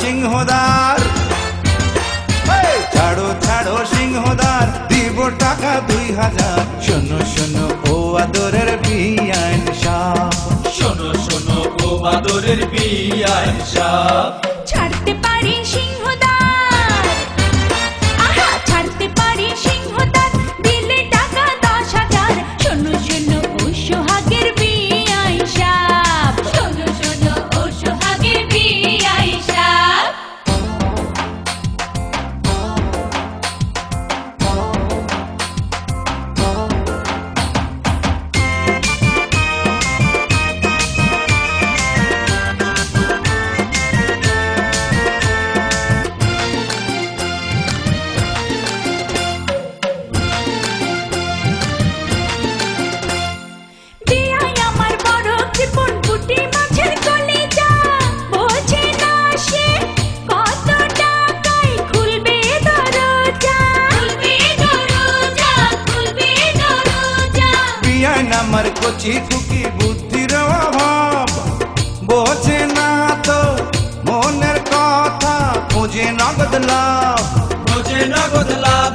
সিংহদার, ছাড়ো ছাড়ো সিংহদার, দিব টাকা 2000। শোনো শোনো ও আদরের বিআইন সাহেব, শোনো শোনো ও আদরের বিআইন সাহেব, ছাড়তে পারি সিংহদার, আহা ছাড়তে পারি সিংহদার, দিলে টাকা 10,000। শোনো শোনো ও সোহাগের বিআইন সাহেব, শোনো শোনো ও সোহাগের বিআইন সাহেব। আমার কচি খুকি বুদ্ধির অভাব, বোঝে না তো মনের কথা, খোঁজে নগদ লাভ, খোঁজে নগদ লাভ।